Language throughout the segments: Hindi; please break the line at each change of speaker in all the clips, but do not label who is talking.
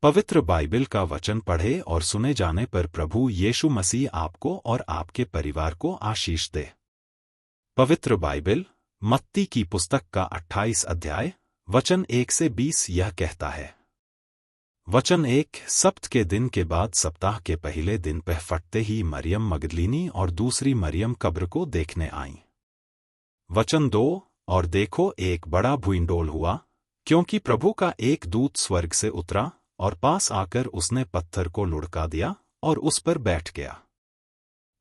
पवित्र बाइबल का वचन पढ़े और सुने जाने पर प्रभु यीशु मसीह आपको और आपके परिवार को आशीष दे। पवित्र बाइबल मत्ती की पुस्तक का 28 अध्याय वचन 1 से 20 यह कहता है। वचन 1। सब्त के दिन के बाद सप्ताह के पहले दिन पह फटते ही मरियम मगदलीनी और दूसरी मरियम कब्र को देखने आईं। वचन 2। और देखो एक बड़ा भूइंडोल हुआ, क्योंकि प्रभु का एक दूत स्वर्ग से उतरा और पास आकर उसने पत्थर को लुढ़का दिया और उस पर बैठ गया।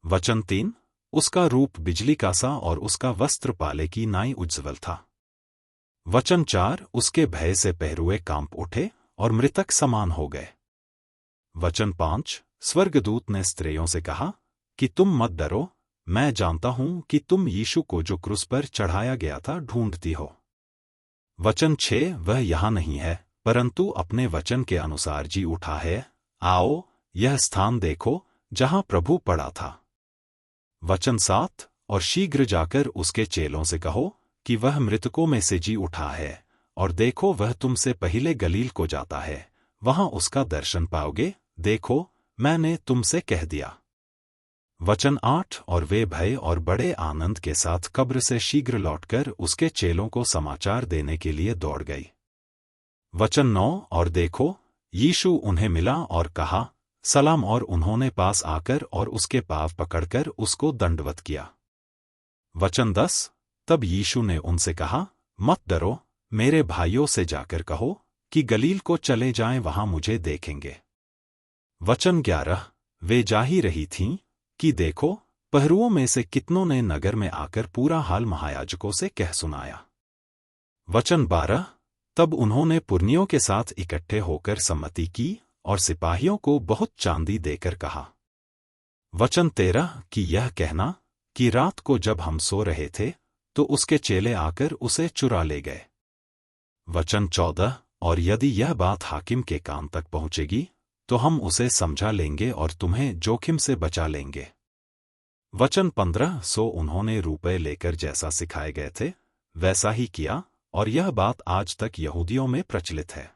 वचन 3। उसका रूप बिजली का सा और उसका वस्त्र पाले की नाई उज्ज्वल था। वचन 4। उसके भय से पहरुए कांप उठे और मृतक समान हो गए। वचन 5। स्वर्गदूत ने स्त्रियों से कहा कि तुम मत डरो, मैं जानता हूं कि तुम यीशु को जो क्रूस पर चढ़ाया गया था ढूंढती हो। वचन 6। वह यहाँ नहीं है, परंतु अपने वचन के अनुसार जी उठा है। आओ, यह स्थान देखो जहां प्रभु पड़ा था। वचन 7। और शीघ्र जाकर उसके चेलों से कहो कि वह मृतकों में से जी उठा है, और देखो वह तुमसे पहले गलील को जाता है, वहां उसका दर्शन पाओगे। देखो, मैंने तुमसे कह दिया। वचन 8। और वे भय और बड़े आनंद के साथ कब्र से शीघ्र लौटकर उसके चेलों को समाचार देने के लिए दौड़ गई। वचन 9। और देखो, यीशु उन्हें मिला और कहा सलाम, और उन्होंने पास आकर और उसके पाँव पकड़कर उसको दंडवत किया। वचन 10। तब यीशु ने उनसे कहा, मत डरो, मेरे भाइयों से जाकर कहो कि गलील को चले जाएं, वहां मुझे देखेंगे। वचन 11। वे जा ही रही थीं कि देखो, पहरुओं में से कितनों ने नगर में आकर पूरा हाल महायाजकों से कह सुनाया। वचन 12। तब उन्होंने पुरनियों के साथ इकट्ठे होकर सम्मति की और सिपाहियों को बहुत चांदी देकर कहा। वचन 13। कि यह कहना कि रात को जब हम सो रहे थे तो उसके चेले आकर उसे चुरा ले गए। वचन 14। और यदि यह बात हाकिम के कान तक पहुंचेगी तो हम उसे समझा लेंगे और तुम्हें जोखिम से बचा लेंगे। वचन 15। सो उन्होंने रुपए लेकर जैसा सिखाए गए थे वैसा ही किया, और यह बात आज तक यहूदियों में प्रचलित है।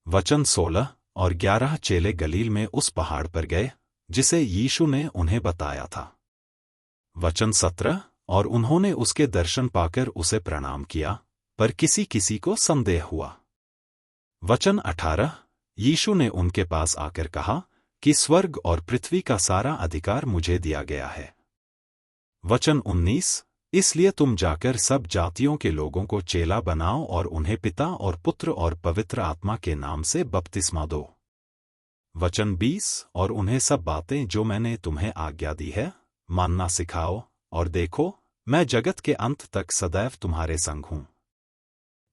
वचन 16। और 11 चेले गलील में उस पहाड़ पर गए जिसे यीशु ने उन्हें बताया था। वचन 17। और उन्होंने उसके दर्शन पाकर उसे प्रणाम किया, पर किसी किसी को संदेह हुआ। वचन 18। यीशु ने उनके पास आकर कहा कि स्वर्ग और पृथ्वी का सारा अधिकार मुझे दिया गया है। वचन 19। इसलिए तुम जाकर सब जातियों के लोगों को चेला बनाओ और उन्हें पिता और पुत्र और पवित्र आत्मा के नाम से बपतिस्मा दो। वचन 20। और उन्हें सब बातें जो मैंने तुम्हें आज्ञा दी है मानना सिखाओ, और देखो, मैं जगत के अंत तक सदैव तुम्हारे संग हूं।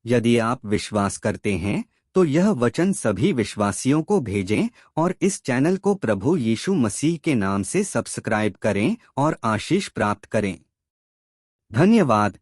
यदि आप विश्वास करते हैं तो यह वचन सभी विश्वासियों को भेजें और इस चैनल को प्रभु यीशु मसीह के नाम से सब्सक्राइब करें और आशीष प्राप्त करें। धन्यवाद।